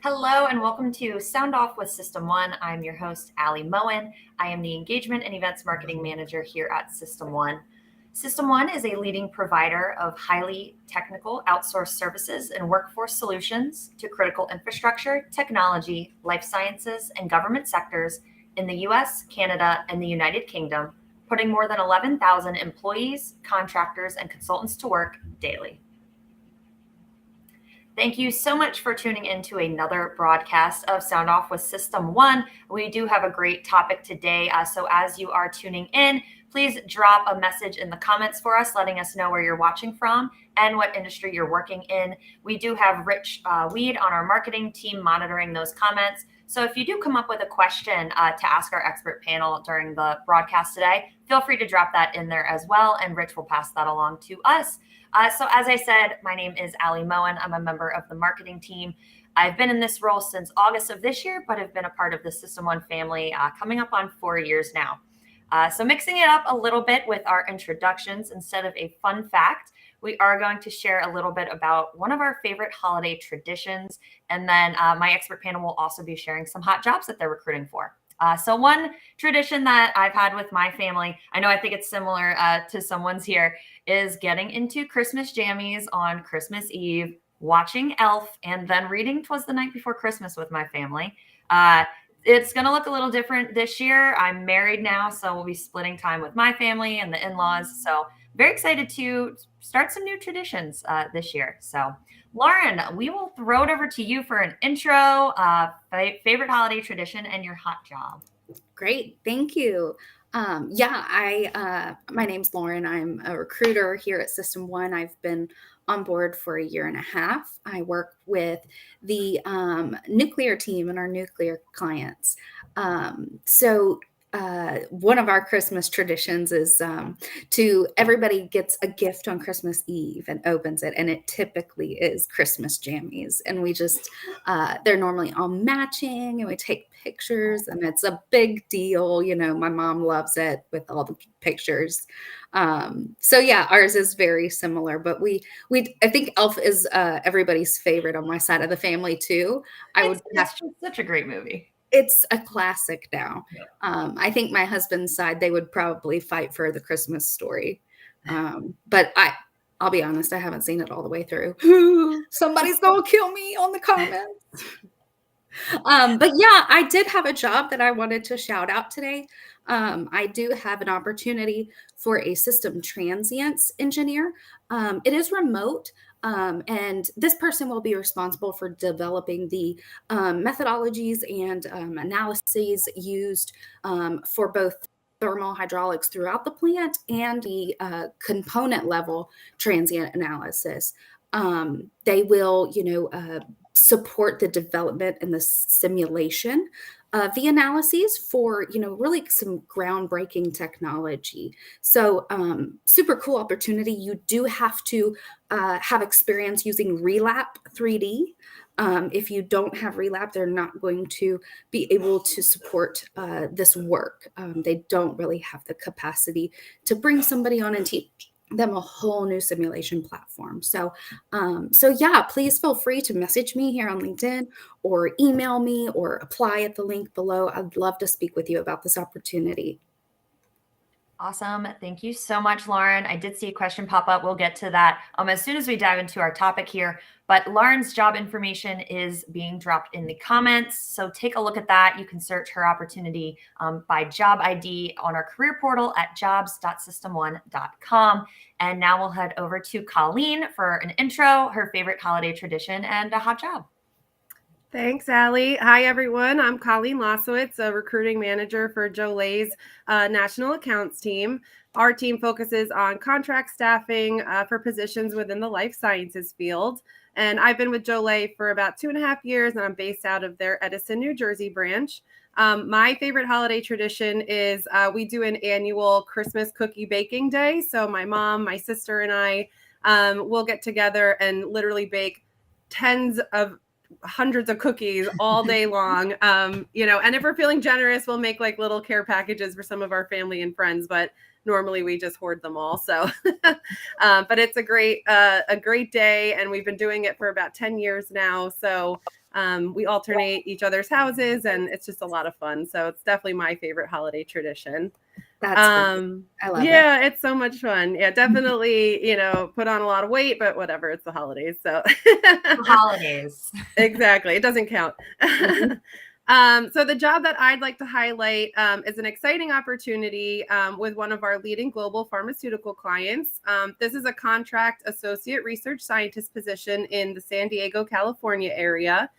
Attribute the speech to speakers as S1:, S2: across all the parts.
S1: Hello and welcome to Sound Off with System One. I'm your host, Allie Moen. I am the Engagement and Events Marketing Manager here at System One. System One is a leading provider of highly technical outsourced services and workforce solutions to critical infrastructure, technology, life sciences, and government sectors in the US, Canada, and the United Kingdom, putting more than 11,000 employees, contractors, and consultants to work daily. Thank you so much for tuning in to another broadcast of Sound Off with System One. We do have a great topic today. So as you are tuning in, please drop a message in the comments for us, letting us know where you're watching from and what industry you're working in. We do have Rich Weed on our marketing team monitoring those comments. So if you do come up with a question to ask our expert panel during the broadcast today, feel free to drop that in there as well, and Rich will pass that along to us. So as I said, my name is Allie Moen. I'm a member of the marketing team. I've been in this role since August of this year, but have been a part of the System One family coming up on 4 years now. So mixing it up a little bit with our introductions, instead of a fun fact, we are going to share a little bit about one of our favorite holiday traditions. And then my expert panel will also be sharing some hot jobs that they're recruiting for. So one tradition that I've had with my family, I think it's similar to someone's here, is getting into Christmas jammies on Christmas Eve, watching Elf, and then reading 'Twas the Night Before Christmas with my family. It's going to look a little different this year. I'm married now, so we'll be splitting time with my family and the in-laws. So very excited to start some new traditions this year. So Lauren, we will throw it over to you for an intro, favorite holiday tradition, and your hot job.
S2: Great. Thank you. My name's Lauren. I'm a recruiter here at System One. I've been on board for a year and a half. I work with the nuclear team and our nuclear clients. One of our Christmas traditions is everybody gets a gift on Christmas Eve and opens it, and it typically is Christmas jammies. And we just, they're normally all matching, and we take pictures, and it's a big deal. My mom loves it with all the pictures. Ours is very similar, but I think Elf is everybody's favorite on my side of the family too.
S1: It's just such a great movie.
S2: It's a classic now. Yeah. I think my husband's side, they would probably fight for The Christmas Story. But I'll be honest, I haven't seen it all the way through. Somebody's going to kill me on the comments. I did have a job that I wanted to shout out today. I do have an opportunity for a system transients engineer. It is remote. And this person will be responsible for developing the methodologies and analyses used for both thermal hydraulics throughout the plant and the component level transient analysis. They will, support the development and the simulation of the analyses for, really some groundbreaking technology. So super cool opportunity. You do have to have experience using Relap 3D. If you don't have Relap, they're not going to be able to support this work. They don't really have the capacity to bring somebody on and teach them a whole new simulation platform. So please feel free to message me here on LinkedIn or email me or apply at the link below. I'd love to speak with you about this opportunity.
S1: Awesome. Thank you so much, Lauren. I did see a question pop up. We'll get to that as soon as we dive into our topic here. But Lauren's job information is being dropped in the comments. So take a look at that. You can search her opportunity by job ID on our career portal at jobs.systemone.com. And now we'll head over to Colleen for an intro, her favorite holiday tradition, and a hot job.
S3: Thanks, Allie. Hi, everyone. I'm Colleen Losowitz, a recruiting manager for Joulé's national accounts team. Our team focuses on contract staffing for positions within the life sciences field. And I've been with Joulé for about 2.5 years, and I'm based out of their Edison, New Jersey branch. My favorite holiday tradition is we do an annual Christmas cookie baking day. So my mom, my sister, and I will get together and literally bake hundreds of cookies all day long. And if we're feeling generous, we'll make like little care packages for some of our family and friends, but normally we just hoard them all. So, but it's a great day, and we've been doing it for about 10 years now. So We alternate each other's houses, and it's just a lot of fun. So it's definitely my favorite holiday tradition.
S2: That's great. I love it.
S3: Yeah, it's so much fun. Yeah, definitely, put on a lot of weight, but whatever, it's the holidays. So
S1: Holidays.
S3: Exactly. It doesn't count. So the job that I'd like to highlight is an exciting opportunity with one of our leading global pharmaceutical clients. This is a contract associate research scientist position in the San Diego, California area.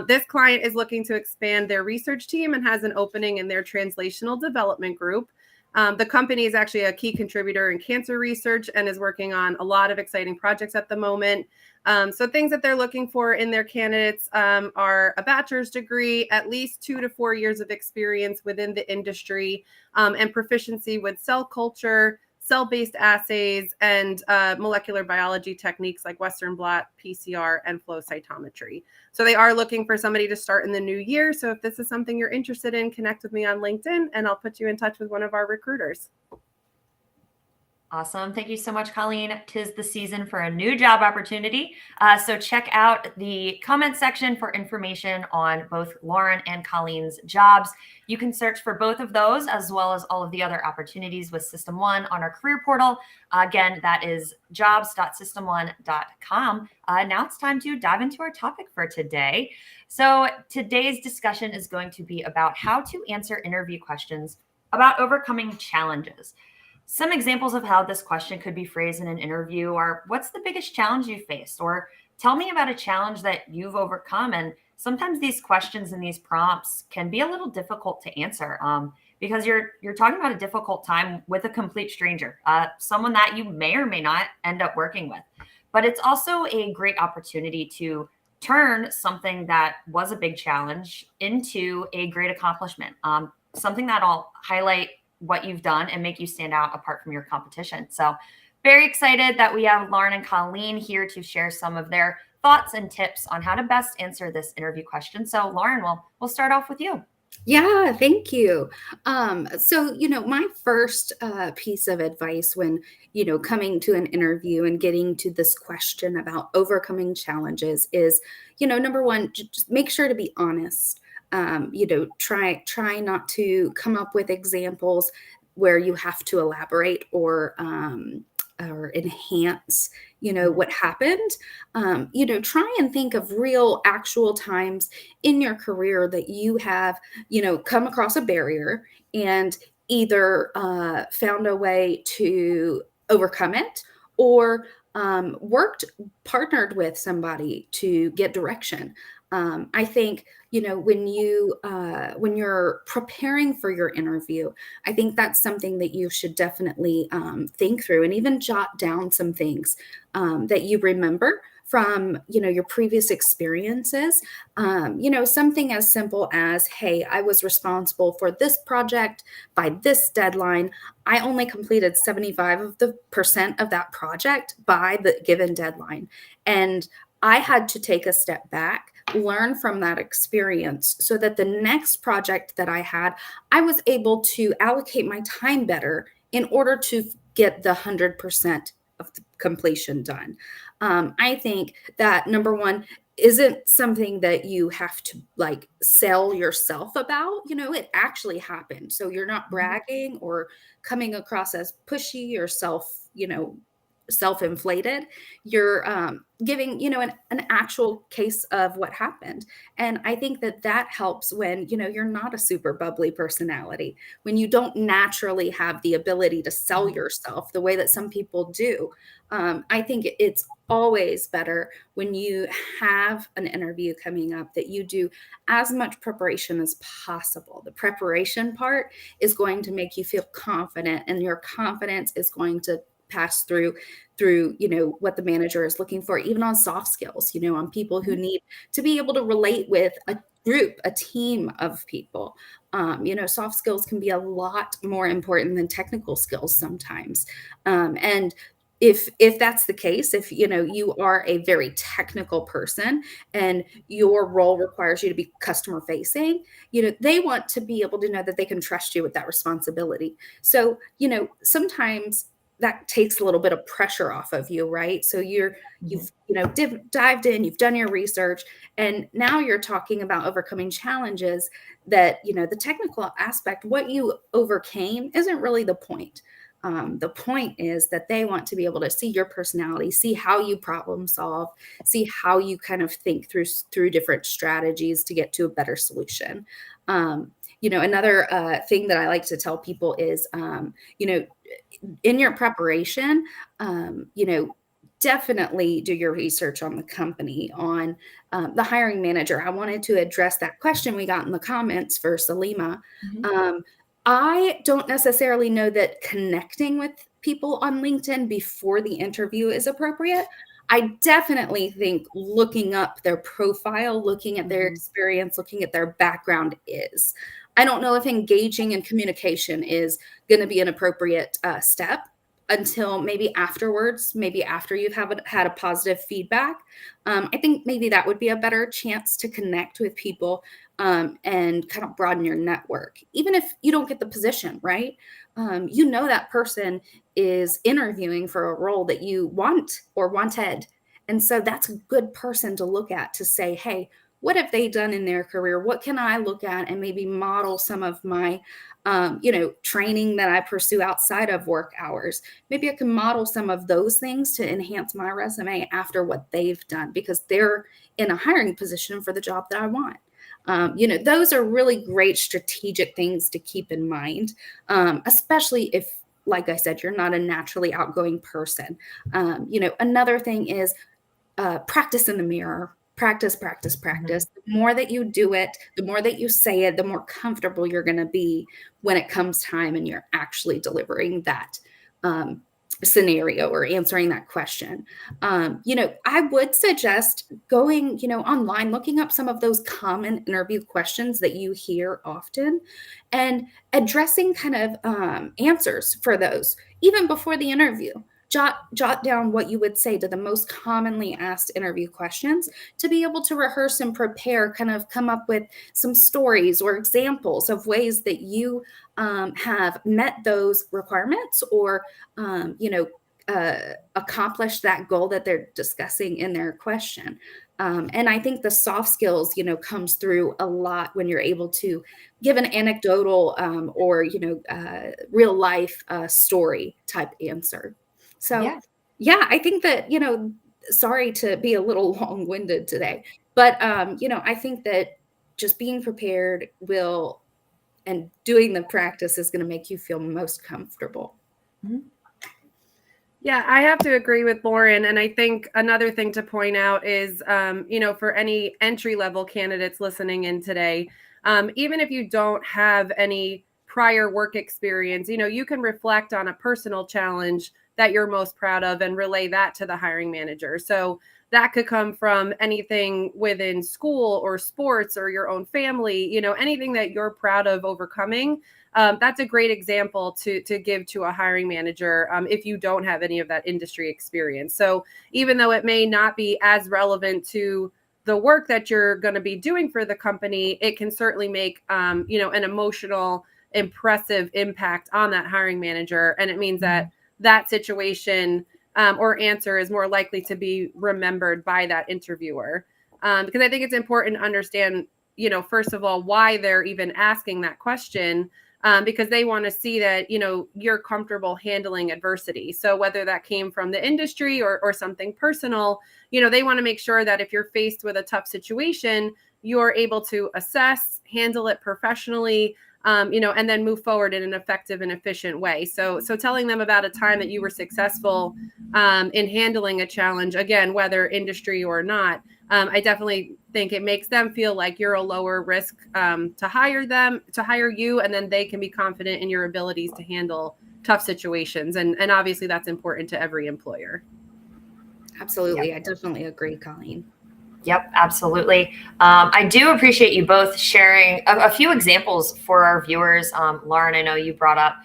S3: This client is looking to expand their research team and has an opening in their translational development group. The company is actually a key contributor in cancer research and is working on a lot of exciting projects at the moment. So things that they're looking for in their candidates are a bachelor's degree, at least 2 to 4 years of experience within the industry, and proficiency with cell culture, cell-based assays, and molecular biology techniques like Western blot, PCR, and flow cytometry. So they are looking for somebody to start in the new year. So if this is something you're interested in, connect with me on LinkedIn, and I'll put you in touch with one of our recruiters.
S1: Awesome. Thank you so much, Colleen. 'Tis the season for a new job opportunity. So check out the comment section for information on both Lauren and Colleen's jobs. You can search for both of those as well as all of the other opportunities with System One on our career portal. Again, that is jobs.systemone.com. Now it's time to dive into our topic for today. So today's discussion is going to be about how to answer interview questions about overcoming challenges. Some examples of how this question could be phrased in an interview are, what's the biggest challenge you faced? Or tell me about a challenge that you've overcome. And sometimes these questions and these prompts can be a little difficult to answer because you're talking about a difficult time with a complete stranger, someone that you may or may not end up working with. But it's also a great opportunity to turn something that was a big challenge into a great accomplishment, something that'll highlight what you've done and make you stand out apart from your competition. So very excited that we have Lauren and Colleen here to share some of their thoughts and tips on how to best answer this interview question. So Lauren, we'll start off with you.
S2: Yeah, thank you. So, my first piece of advice when, coming to an interview and getting to this question about overcoming challenges is, number one, just make sure to be honest. Try not to come up with examples where you have to elaborate or enhance, what happened. Try and think of real, actual times in your career that you have, come across a barrier and either found a way to overcome it or partnered with somebody to get direction. I think, when you're preparing for your interview, I think that's something that you should definitely think through and even jot down some things that you remember from, your previous experiences. Something as simple as, hey, I was responsible for this project by this deadline. I only completed 75% of that project by the given deadline. And I had to take a step back, learn from that experience so that the next project that I had, I was able to allocate my time better in order to get the 100% of the completion done. I think that number one isn't something that you have to sell yourself about. It actually happened. So you're not bragging or coming across as pushy or self-inflated. You're giving an actual case of what happened. And I think that helps when you're not a super bubbly personality, when you don't naturally have the ability to sell yourself the way that some people do. I think it's always better when you have an interview coming up that you do as much preparation as possible. The preparation part is going to make you feel confident, and your confidence is going to pass through what the manager is looking for, even on soft skills, on people who need to be able to relate with a group, a team of people. Soft skills can be a lot more important than technical skills sometimes. And if that's the case, if you are a very technical person and your role requires you to be customer facing, they want to be able to know that they can trust you with that responsibility. So, sometimes that takes a little bit of pressure off of you, right? So you've dived in, you've done your research, and now you're talking about overcoming challenges that, the technical aspect, what you overcame isn't really the point. The point is that they want to be able to see your personality, see how you problem solve, see how you kind of think through different strategies to get to a better solution. Another thing that I like to tell people is, in your preparation, definitely do your research on the company, on the hiring manager. I wanted to address that question we got in the comments for Salima. I don't necessarily know that connecting with people on LinkedIn before the interview is appropriate. I definitely think looking up their profile, looking at their experience, looking at their background is. I don't know if engaging in communication is going to be an appropriate step until maybe afterwards, maybe after you've had a positive feedback. I think maybe that would be a better chance to connect with people and kind of broaden your network. Even if you don't get the position, right? That person is interviewing for a role that you want or wanted. And so that's a good person to look at to say, hey, what have they done in their career? What can I look at and maybe model some of my, training that I pursue outside of work hours? Maybe I can model some of those things to enhance my resume after what they've done, because they're in a hiring position for the job that I want. Those are really great strategic things to keep in mind, especially if, like I said, you're not a naturally outgoing person. Another thing is practice in the mirror. Practice. The more that you do it, the more that you say it, the more comfortable you're going to be when it comes time and you're actually delivering that scenario or answering that question. I would suggest going, online, looking up some of those common interview questions that you hear often and addressing kind of answers for those even before the interview. Jot down what you would say to the most commonly asked interview questions to be able to rehearse and prepare, kind of come up with some stories or examples of ways that you have met those requirements or, accomplished that goal that they're discussing in their question. And I think the soft skills, comes through a lot when you're able to give an anecdotal or, real life story type answer. So, I think that, sorry to be a little long-winded today, but, I think that just being prepared and doing the practice is going to make you feel most comfortable.
S3: Yeah, I have to agree with Lauren. And I think another thing to point out is, for any entry-level candidates listening in today, even if you don't have any prior work experience, you can reflect on a personal challenge that you're most proud of and relay that to the hiring manager. So that could come from anything within school or sports or your own family, anything that you're proud of overcoming. That's a great example to give to a hiring manager if you don't have any of that industry experience. So even though it may not be as relevant to the work that you're going to be doing for the company, it can certainly make, an emotional, impressive impact on that hiring manager. And it means that situation or answer is more likely to be remembered by that interviewer. Because I think it's important to understand, first of all, why they're even asking that question. Because they want to see that, you're comfortable handling adversity. So whether that came from the industry or something personal, they want to make sure that if you're faced with a tough situation, you're able to assess, handle it professionally, and then move forward in an effective and efficient way. So telling them about a time that you were successful in handling a challenge, again, whether industry or not, I definitely think it makes them feel like you're a lower risk to hire you, and then they can be confident in your abilities to handle tough situations. And obviously that's important to every employer.
S2: Absolutely. I definitely agree, Colleen.
S1: Yep, absolutely. I do appreciate you both sharing a few examples for our viewers. Lauren, I know you brought up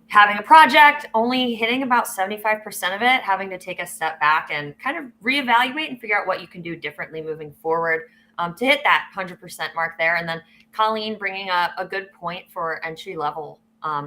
S1: having a project, only hitting about 75% of it, having to take a step back and kind of reevaluate and figure out what you can do differently moving forward to hit that 100% mark there. And then Colleen bringing up a good point for entry level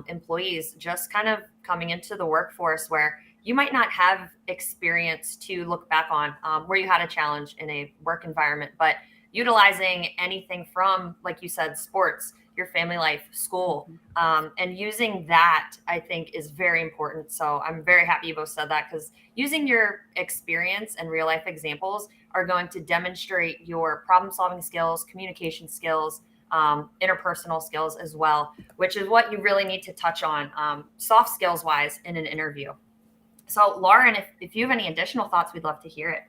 S1: employees just kind of coming into the workforce where you might not have experience to look back on, where you had a challenge in a work environment, but utilizing anything from, like you said, sports, your family life, school, and using that, I think, is very important. So I'm very happy you both said that, because using your experience and real life examples are going to demonstrate your problem solving skills, communication skills, interpersonal skills as well, which is what you really need to touch on, soft skills wise, in an interview. So, Lauren, if you have any additional thoughts, we'd love to hear it.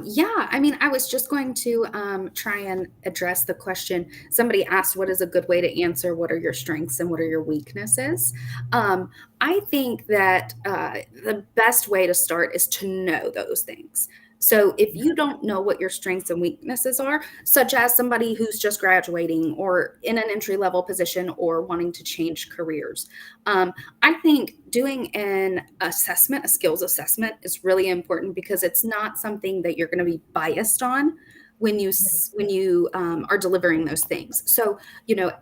S2: Yeah, I mean, I was just going to try and address the question. Somebody asked, what is a good way to answer what are your strengths and what are your weaknesses? I think that the best way to start is to know those things. So if you don't know what your strengths and weaknesses are, such as somebody who's just graduating or in an entry level position or wanting to change careers, I think doing an assessment, a skills assessment, is really important, because it's not something that you're going to be biased on when you are delivering those things. So,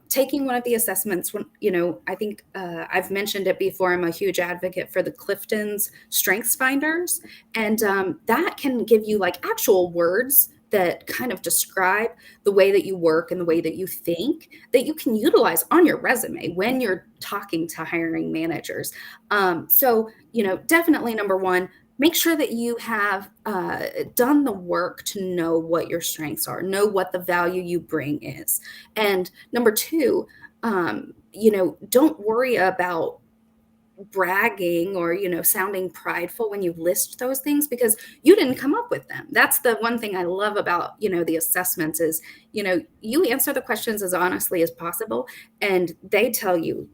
S2: taking one of the assessments, I think I've mentioned it before. I'm a huge advocate for the Clifton's Strengths Finders, and that can give you like actual words that kind of describe the way that you work and the way that you think, that you can utilize on your resume when you're talking to hiring managers. So, definitely number one, make sure that you have done the work to know what your strengths are, know what the value you bring is. And number two, don't worry about bragging or sounding prideful when you list those things, because you didn't come up with them. That's the one thing I love about the assessments is you answer the questions as honestly as possible, and they tell you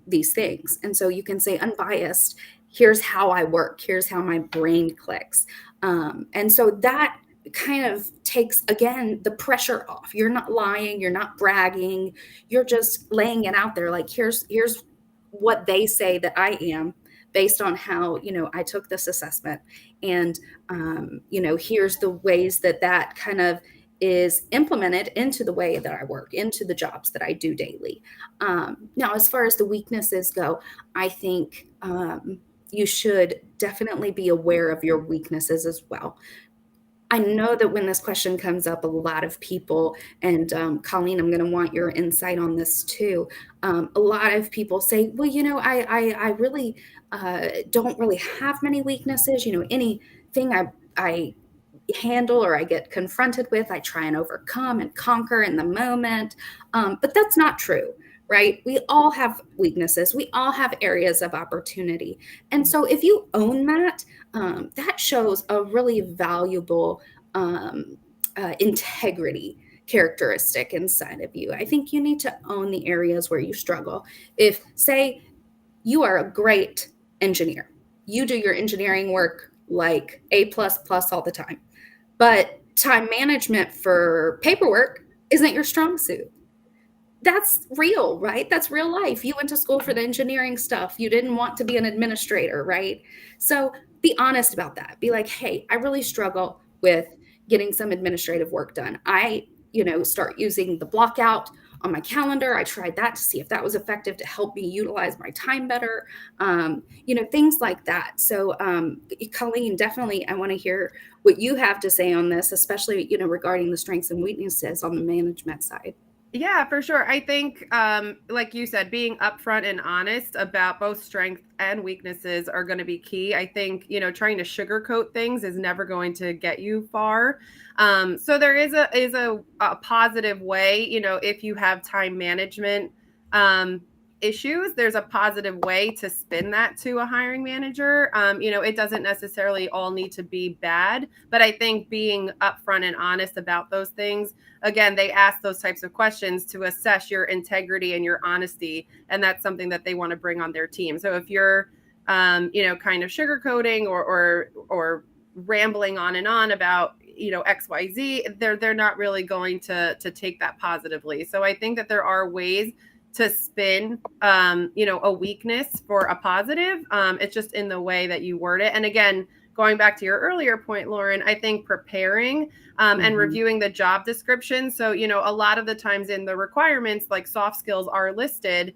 S2: these things, and so you can say unbiased, here's how I work, here's how my brain clicks, and so that kind of takes, again, the pressure off. You're not lying, you're not bragging, you're just laying it out there, like here's what they say that I am, based on how I took this assessment, and here's the ways that kind of is implemented into the way that I work, into the jobs that I do daily. Now, as far as the weaknesses go, I think you should definitely be aware of your weaknesses as well. I know that when this question comes up, a lot of people, and Colleen, I'm going to want your insight on this too. A lot of people say, well, I really don't really have many weaknesses. Anything I handle or I get confronted with, I try and overcome and conquer in the moment. But that's not true, right? We all have weaknesses. We all have areas of opportunity. And so if you own that, that shows a really valuable integrity characteristic inside of you. I think you need to own the areas where you struggle. If, say, you are a great engineer, you do your engineering work like A++ all the time, but time management for paperwork isn't your strong suit. That's real, right? That's real life. You went to school for the engineering stuff. You didn't want to be an administrator, right? So be honest about that. Be like, hey, I really struggle with getting some administrative work done. I, start using the block out on my calendar. I tried that to see if that was effective to help me utilize my time better, things like that. So, Colleen, definitely, I want to hear what you have to say on this, especially, regarding the strengths and weaknesses on the management side.
S3: Yeah, for sure. I think, like you said, being upfront and honest about both strengths and weaknesses are going to be key. I think, trying to sugarcoat things is never going to get you far. So there is a positive way, if you have time management issues, there's a positive way to spin that to a hiring manager. It doesn't necessarily all need to be bad, but I think being upfront and honest about those things, again, they ask those types of questions to assess your integrity and your honesty. And that's something that they want to bring on their team. So if you're, kind of sugarcoating or rambling on and on about, XYZ, they're not really going to take that positively. So I think that there are ways to spin, a weakness for a positive. It's just in the way that you word it. And again, going back to your earlier point, Lauren, I think preparing and reviewing the job description. So, a lot of the times in the requirements, like soft skills are listed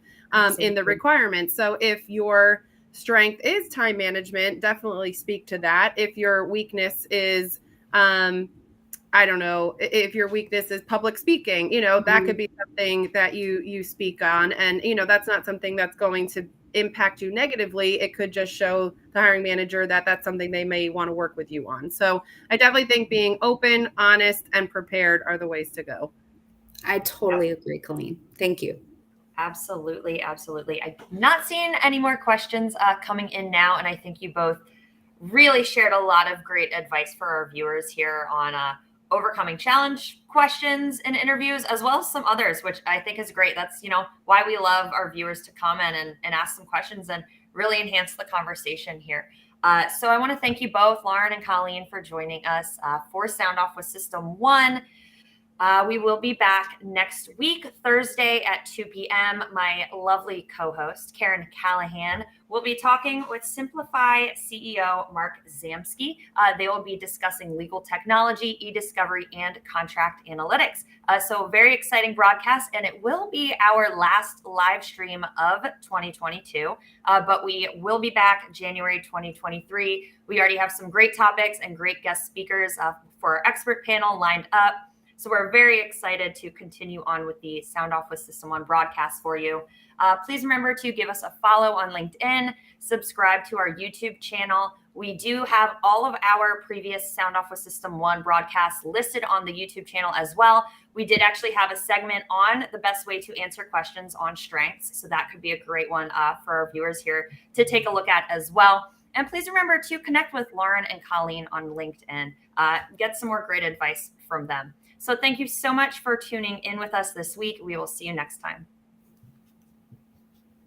S3: in the requirements. So if your strength is time management, definitely speak to that. If your weakness is, I don't know, if your weakness is public speaking, that could be something that you speak on. And, that's not something that's going to impact you negatively. It could just show the hiring manager that that's something they may want to work with you on. So I definitely think being open, honest, and prepared are the ways to go.
S2: I totally agree, Colleen. Thank you.
S1: Absolutely. Absolutely. I'm not seeing any more questions coming in now. And I think you both really shared a lot of great advice for our viewers here on overcoming challenge questions in interviews, as well as some others, which I think is great. That's, why we love our viewers to comment and ask some questions and really enhance the conversation here. So I want to thank you both, Lauren and Colleen, for joining us for Sound Off with System One. We will be back next week, Thursday at 2 p.m. My lovely co-host, Karen Callahan, will be talking with Simplify CEO Mark Zamsky. They will be discussing legal technology, e-discovery, and contract analytics. So very exciting broadcast, and it will be our last live stream of 2022. But we will be back January 2023. We already have some great topics and great guest speakers for our expert panel lined up. So we're very excited to continue on with the Sound Off with System One broadcast for you. Please remember to give us a follow on LinkedIn, subscribe to our YouTube channel. We do have all of our previous Sound Off with System One broadcasts listed on the YouTube channel as well. We did actually have a segment on the best way to answer questions on strengths. So that could be a great one for our viewers here to take a look at as well. And please remember to connect with Lauren and Colleen on LinkedIn. Get some more great advice from them. So thank you so much for tuning in with us this week. We will see you next time.